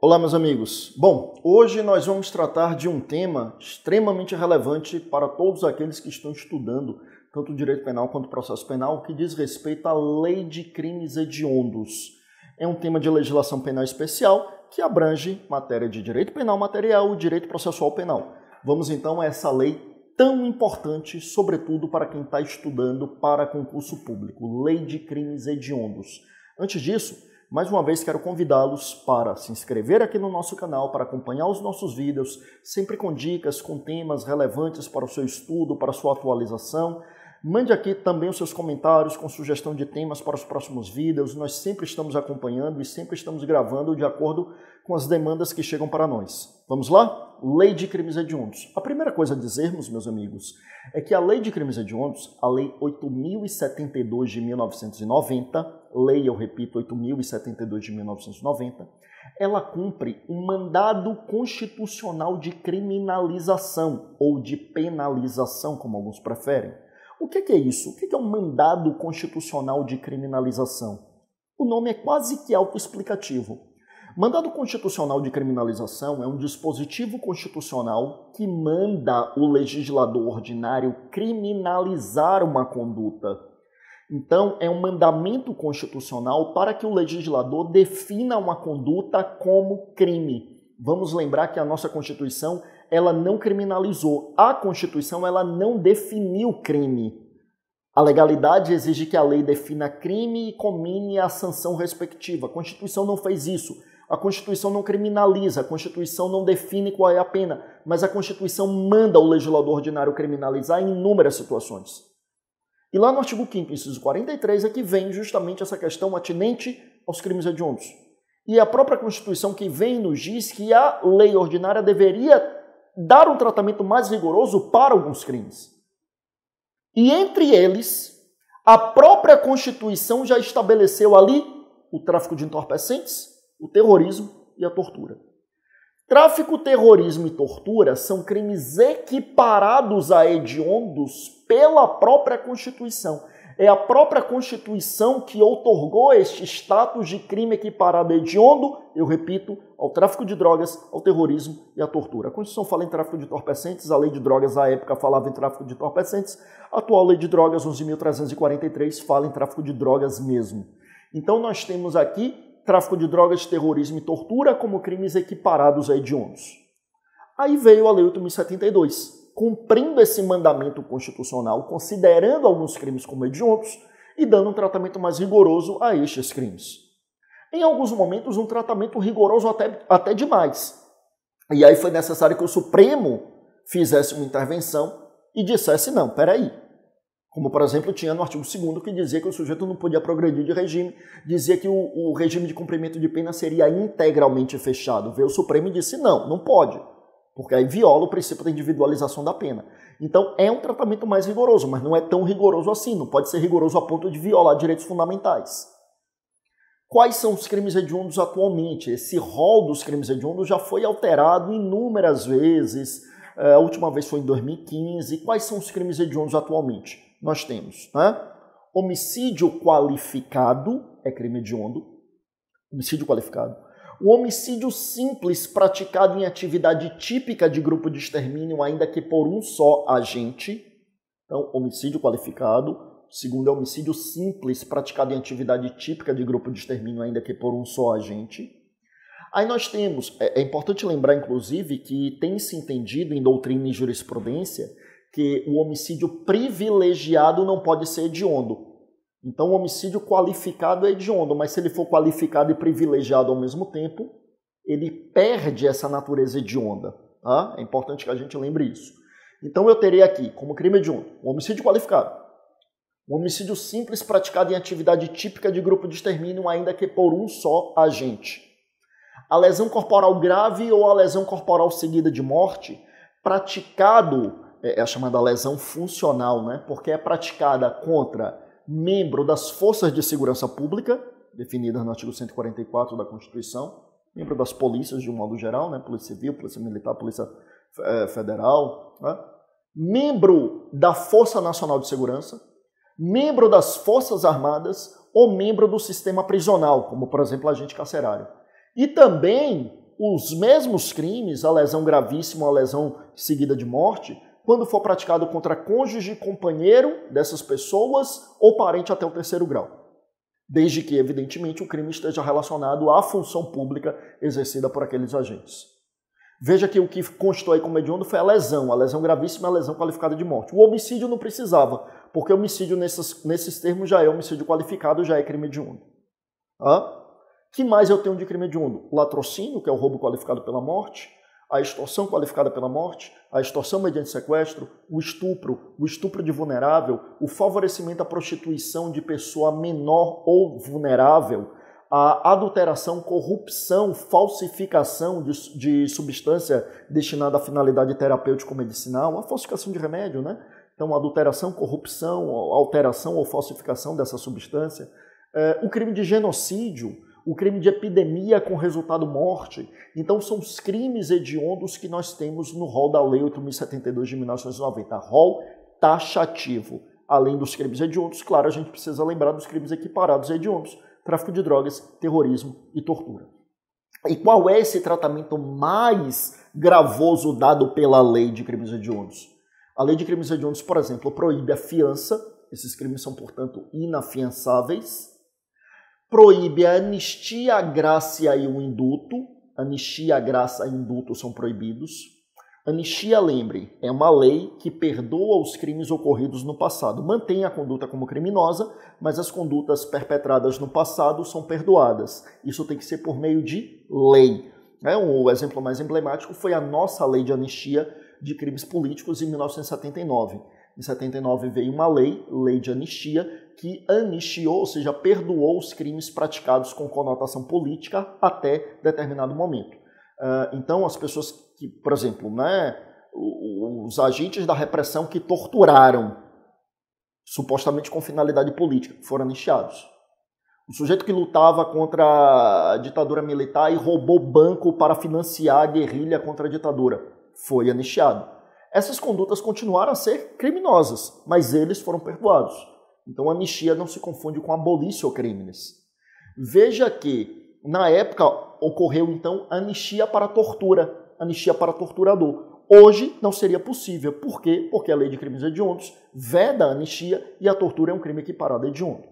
Olá, meus amigos. Bom, hoje nós vamos tratar de um tema extremamente relevante para todos aqueles que estão estudando tanto o direito penal quanto o processo penal, que diz respeito à lei de crimes hediondos. É um tema de legislação penal especial que abrange matéria de direito penal material e direito processual penal. Vamos então a essa lei tão importante, sobretudo para quem está estudando para concurso público, lei de crimes hediondos. Antes disso, mais uma vez quero convidá-los para se inscrever aqui no nosso canal, para acompanhar os nossos vídeos, sempre com dicas, com temas relevantes para o seu estudo, para a sua atualização. Mande aqui também os seus comentários com sugestão de temas para os próximos vídeos. Nós sempre estamos acompanhando e sempre estamos gravando de acordo com as demandas que chegam para nós. Vamos lá? Lei de crimes hediondos. A primeira coisa a dizermos, meus amigos, é que a Lei de crimes hediondos, a Lei 8.072 de 1990, lei, eu repito, 8.072 de 1990, ela cumpre um mandado constitucional de criminalização ou de penalização, como alguns preferem. O que é isso? O que é um mandado constitucional de criminalização? O nome é quase que autoexplicativo. Mandado constitucional de criminalização é um dispositivo constitucional que manda o legislador ordinário criminalizar uma conduta. Então, é um mandamento constitucional para que o legislador defina uma conduta como crime. Vamos lembrar que a nossa Constituição, ela não criminalizou. A Constituição, ela não definiu crime. A legalidade exige que a lei defina crime e comine a sanção respectiva. A Constituição não fez isso. A Constituição não criminaliza, a Constituição não define qual é a pena, mas a Constituição manda o legislador ordinário criminalizar em inúmeras situações. E lá no artigo 5º, inciso 43, é que vem justamente essa questão atinente aos crimes hediondos. E a própria Constituição que vem nos diz que a lei ordinária deveria dar um tratamento mais rigoroso para alguns crimes. E entre eles, a própria Constituição já estabeleceu ali o tráfico de entorpecentes, o terrorismo e a tortura. Tráfico, terrorismo e tortura são crimes equiparados a hediondos pela própria Constituição. É a própria Constituição que outorgou este status de crime equiparado a hediondo, eu repito, ao tráfico de drogas, ao terrorismo e à tortura. A Constituição fala em tráfico de entorpecentes, a lei de drogas à época falava em tráfico de entorpecentes, a atual lei de drogas 11.343 fala em tráfico de drogas mesmo. Então nós temos aqui tráfico de drogas, terrorismo e tortura como crimes equiparados a hediondos. Aí veio a Lei 8.072, cumprindo esse mandamento constitucional, considerando alguns crimes como hediondos e dando um tratamento mais rigoroso a estes crimes. Em alguns momentos, um tratamento rigoroso até demais. E aí foi necessário que o Supremo fizesse uma intervenção e dissesse, não, peraí. Como, por exemplo, tinha no artigo 2º que dizia que o sujeito não podia progredir de regime, dizia que o regime de cumprimento de pena seria integralmente fechado. Veio o Supremo e disse, não pode, porque aí viola o princípio da individualização da pena. Então, é um tratamento mais rigoroso, mas não é tão rigoroso assim, não pode ser rigoroso a ponto de violar direitos fundamentais. Quais são os crimes hediondos atualmente? Esse rol dos crimes hediondos já foi alterado inúmeras vezes, a última vez foi em 2015. Quais são os crimes hediondos atualmente? Nós temos, homicídio qualificado, é crime hediondo, homicídio qualificado. O homicídio simples praticado em atividade típica de grupo de extermínio, ainda que por um só agente. Então, homicídio qualificado. O segundo é homicídio simples praticado em atividade típica de grupo de extermínio, ainda que por um só agente. Aí nós temos, é importante lembrar, inclusive, que tem se entendido em doutrina e jurisprudência que o homicídio privilegiado não pode ser hediondo. Então, o homicídio qualificado é hediondo, mas se ele for qualificado e privilegiado ao mesmo tempo, ele perde essa natureza hedionda. Tá? É importante que a gente lembre isso. Então, eu terei aqui, como crime hediondo, o homicídio qualificado, o homicídio simples praticado em atividade típica de grupo de extermínio, ainda que por um só agente. A lesão corporal grave ou a lesão corporal seguida de morte, praticado, é a chamada lesão funcional, porque é praticada contra membro das forças de segurança pública, definidas no artigo 144 da Constituição, membro das polícias de um modo geral, Polícia Civil, Polícia Militar, Polícia Federal, membro da Força Nacional de Segurança, membro das Forças Armadas ou membro do sistema prisional, como, por exemplo, agente carcerário. E também os mesmos crimes, a lesão gravíssima, a lesão seguida de morte, quando for praticado contra cônjuge, companheiro dessas pessoas ou parente até o 3º grau. Desde que, evidentemente, o crime esteja relacionado à função pública exercida por aqueles agentes. Veja que o que constou aí como hediondo foi a lesão gravíssima, a lesão qualificada de morte. O homicídio não precisava, porque o homicídio nesses termos já é homicídio qualificado, já é crime hediondo. Que mais eu tenho de crime hediondo? O latrocínio, que é o roubo qualificado pela morte, a extorsão qualificada pela morte, a extorsão mediante sequestro, o estupro de vulnerável, o favorecimento à prostituição de pessoa menor ou vulnerável, a adulteração, corrupção, falsificação de substância destinada à finalidade terapêutico-medicinal, a falsificação de remédio, né? Então, adulteração, corrupção, alteração ou falsificação dessa substância, o crime de genocídio, o crime de epidemia com resultado morte. Então, são os crimes hediondos que nós temos no rol da Lei 8.072 de 1990, rol taxativo. Além dos crimes hediondos, claro, a gente precisa lembrar dos crimes equiparados hediondos, tráfico de drogas, terrorismo e tortura. E qual é esse tratamento mais gravoso dado pela lei de crimes hediondos? A lei de crimes hediondos, por exemplo, proíbe a fiança, esses crimes são, portanto, inafiançáveis, proíbe a anistia, a graça e o indulto. Anistia, a graça e indulto são proibidos. Anistia, lembre, é uma lei que perdoa os crimes ocorridos no passado. Mantém a conduta como criminosa, mas as condutas perpetradas no passado são perdoadas. Isso tem que ser por meio de lei. O exemplo mais emblemático foi a nossa lei de anistia de crimes políticos em 1979. Em 79 veio uma lei de anistia, que anistiou, ou seja, perdoou os crimes praticados com conotação política até determinado momento. Então, as pessoas que, por exemplo, os agentes da repressão que torturaram, supostamente com finalidade política, foram anistiados. O sujeito que lutava contra a ditadura militar e roubou banco para financiar a guerrilha contra a ditadura, foi anistiado. Essas condutas continuaram a ser criminosas, mas eles foram perdoados. Então, a anistia não se confunde com abolitio criminis. Veja que, na época, ocorreu, então, anistia para tortura, anistia para torturador. Hoje, não seria possível. Por quê? Porque a lei de crimes hediondos veda a anistia e a tortura é um crime equiparado a hediondo.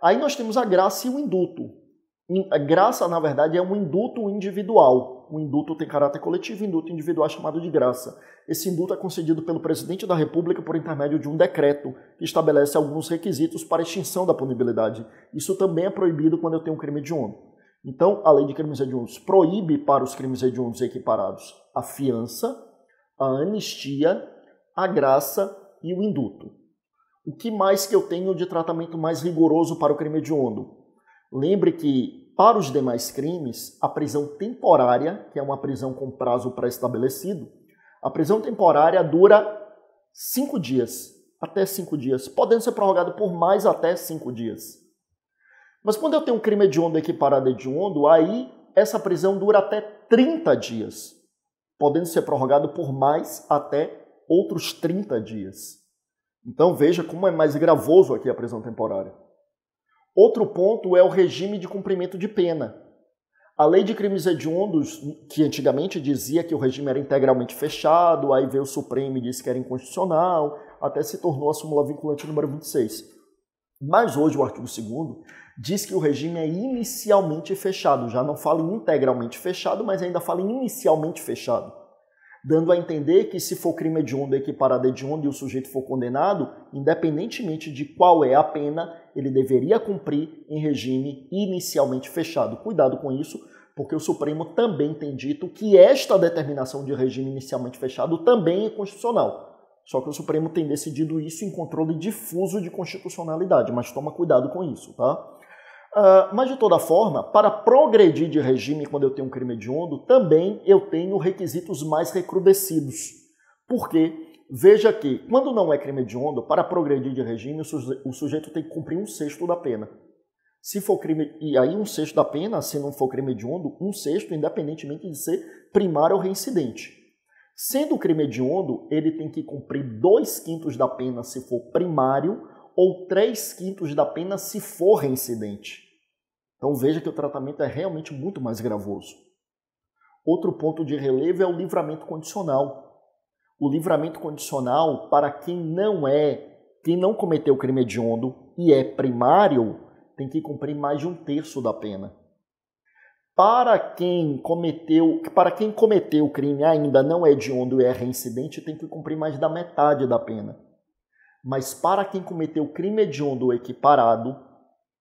Aí nós temos a graça e o indulto. A graça, na verdade, é um indulto individual. O indulto tem caráter coletivo, o indulto individual é chamado de graça. Esse indulto é concedido pelo presidente da República por intermédio de um decreto que estabelece alguns requisitos para extinção da punibilidade. Isso também é proibido quando eu tenho um crime hediondo. Então, a lei de crimes hediondos proíbe para os crimes hediondos equiparados a fiança, a anistia, a graça e o indulto. O que mais que eu tenho de tratamento mais rigoroso para o crime hediondo? Lembre que, para os demais crimes, a prisão temporária, que é uma prisão com prazo pré-estabelecido, a prisão temporária dura 5 dias, até 5 dias, podendo ser prorrogado por mais até 5 dias. Mas quando eu tenho um crime hediondo equiparado a hediondo, aí essa prisão dura até 30 dias, podendo ser prorrogado por mais até outros 30 dias. Então veja como é mais gravoso aqui a prisão temporária. Outro ponto é o regime de cumprimento de pena. A lei de crimes hediondos, que antigamente dizia que o regime era integralmente fechado, aí veio o Supremo e disse que era inconstitucional, até se tornou a súmula vinculante número 26. Mas hoje o artigo 2º diz que o regime é inicialmente fechado, já não fala em integralmente fechado, mas ainda fala em inicialmente fechado, dando a entender que se for crime hediondo equiparado a hediondo e o sujeito for condenado, independentemente de qual é a pena, ele deveria cumprir em regime inicialmente fechado. Cuidado com isso, porque o Supremo também tem dito que esta determinação de regime inicialmente fechado também é constitucional. Só que o Supremo tem decidido isso em controle difuso de constitucionalidade, mas toma cuidado com isso, tá? Mas, de toda forma, para progredir de regime quando eu tenho um crime hediondo, também eu tenho requisitos mais recrudescidos. Por quê? Veja que, quando não é crime hediondo, para progredir de regime, o sujeito tem que cumprir 1/6 da pena. Se for crime, e aí 1/6 da pena, se não for crime hediondo, 1/6, independentemente de ser primário ou reincidente. Sendo crime hediondo, ele tem que cumprir 2/5 da pena se for primário ou 3/5 da pena se for reincidente. Então veja que o tratamento é realmente muito mais gravoso. Outro ponto de relevo é o livramento condicional. O livramento condicional, para quem não cometeu crime hediondo e é primário, tem que cumprir mais de 1/3 da pena. Para quem cometeu o crime e ainda não é hediondo e é reincidente, tem que cumprir mais da metade da pena. Mas para quem cometeu crime hediondo ou equiparado,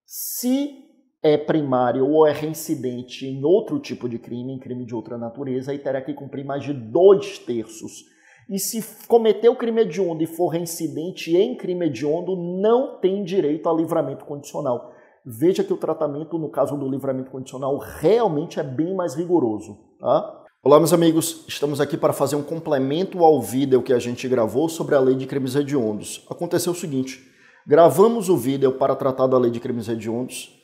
se é primário ou é reincidente em outro tipo de crime, em crime de outra natureza, aí terá que cumprir mais de 2/3. E se cometeu crime hediondo e for reincidente em crime hediondo, não tem direito a livramento condicional. Veja que o tratamento, no caso do livramento condicional, realmente é bem mais rigoroso, tá? Olá, meus amigos, estamos aqui para fazer um complemento ao vídeo que a gente gravou sobre a lei de crimes hediondos. Aconteceu o seguinte, gravamos o vídeo para tratar da lei de crimes hediondos.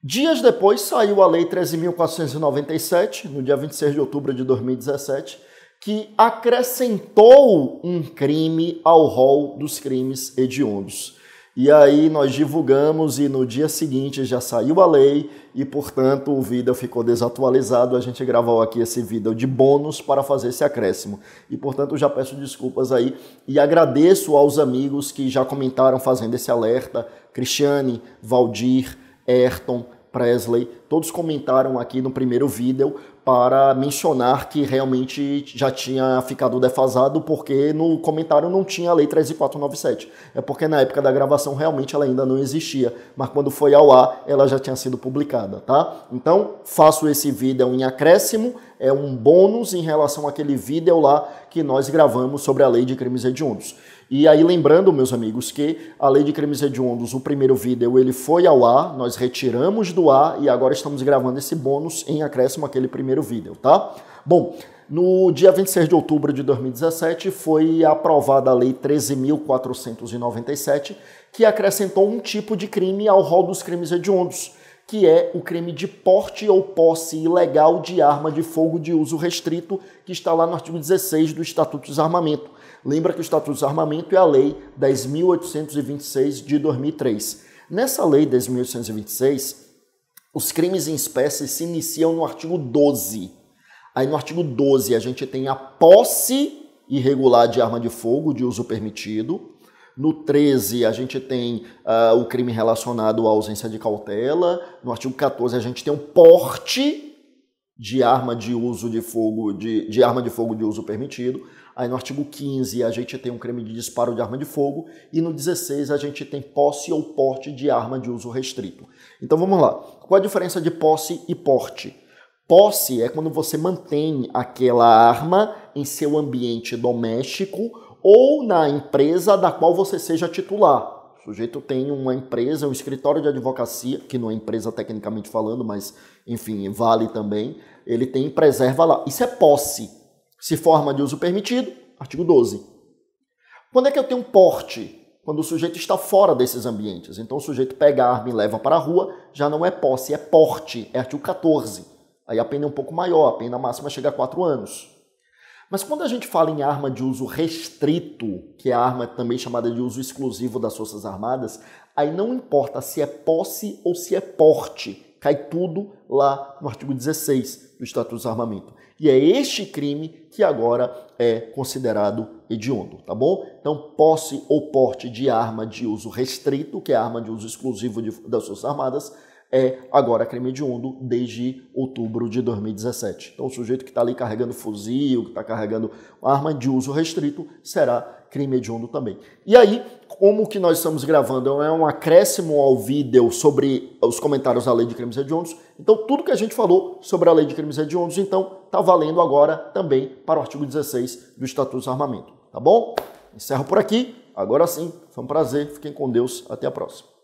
Dias depois saiu a lei 13.497, no dia 26 de outubro de 2017, que acrescentou um crime ao rol dos crimes hediondos. E aí nós divulgamos e no dia seguinte já saiu a lei e, portanto, o vídeo ficou desatualizado. A gente gravou aqui esse vídeo de bônus para fazer esse acréscimo. E, portanto, já peço desculpas aí e agradeço aos amigos que já comentaram fazendo esse alerta. Cristiane, Valdir, Ayrton, Presley, todos comentaram aqui no primeiro vídeo para mencionar que realmente já tinha ficado defasado porque no comentário não tinha a lei 13.497. É porque na época da gravação realmente ela ainda não existia, mas quando foi ao ar ela já tinha sido publicada, tá? Então faço esse vídeo em acréscimo, é um bônus em relação àquele vídeo lá que nós gravamos sobre a lei de crimes hediondos. E aí lembrando, meus amigos, que a lei de crimes hediondos, o primeiro vídeo, ele foi ao ar, nós retiramos do ar e agora estamos gravando esse bônus em acréscimo àquele primeiro vídeo, tá? Bom, no dia 26 de outubro de 2017 foi aprovada a lei 13.497, que acrescentou um tipo de crime ao rol dos crimes hediondos, que é o crime de porte ou posse ilegal de arma de fogo de uso restrito, que está lá no artigo 16 do Estatuto de Desarmamento. Lembra que o Estatuto de Desarmamento é a Lei 10.826 de 2003. Nessa Lei 10.826, os crimes em espécie se iniciam no artigo 12. Aí no artigo 12 a gente tem a posse irregular de arma de fogo de uso permitido. No 13 a gente tem o crime relacionado à ausência de cautela. No artigo 14 a gente tem o porte de arma de uso de fogo, de arma de fogo de uso permitido. Aí no artigo 15 a gente tem um crime de disparo de arma de fogo e no 16 a gente tem posse ou porte de arma de uso restrito. Então vamos lá. Qual a diferença de posse e porte? Posse é quando você mantém aquela arma em seu ambiente doméstico ou na empresa da qual você seja titular. O sujeito tem uma empresa, um escritório de advocacia, que não é empresa tecnicamente falando, mas enfim, vale também. Ele tem e preserva lá. Isso é posse. Se for arma de uso permitido, artigo 12. Quando é que eu tenho porte? Quando o sujeito está fora desses ambientes. Então o sujeito pega a arma e leva para a rua, já não é posse, é porte, é artigo 14. Aí a pena é um pouco maior, a pena máxima chega a 4 anos. Mas quando a gente fala em arma de uso restrito, que é a arma também chamada de uso exclusivo das Forças Armadas, aí não importa se é posse ou se é porte, cai tudo lá no artigo 16 do Estatuto de Desarmamento. E é este crime que agora é considerado hediondo, tá bom? Então, posse ou porte de arma de uso restrito, que é a arma de uso exclusivo das Forças Armadas, é agora crime hediondo desde outubro de 2017. Então, o sujeito que está ali carregando fuzil, que está carregando arma de uso restrito, será crime hediondo também. E aí, como que nós estamos gravando é um acréscimo ao vídeo sobre os comentários da lei de crimes hediondos, então tudo que a gente falou sobre a lei de crimes hediondos, então, está valendo agora também para o artigo 16 do Estatuto de Desarmamento, tá bom? Encerro por aqui, agora sim, foi um prazer, fiquem com Deus, até a próxima.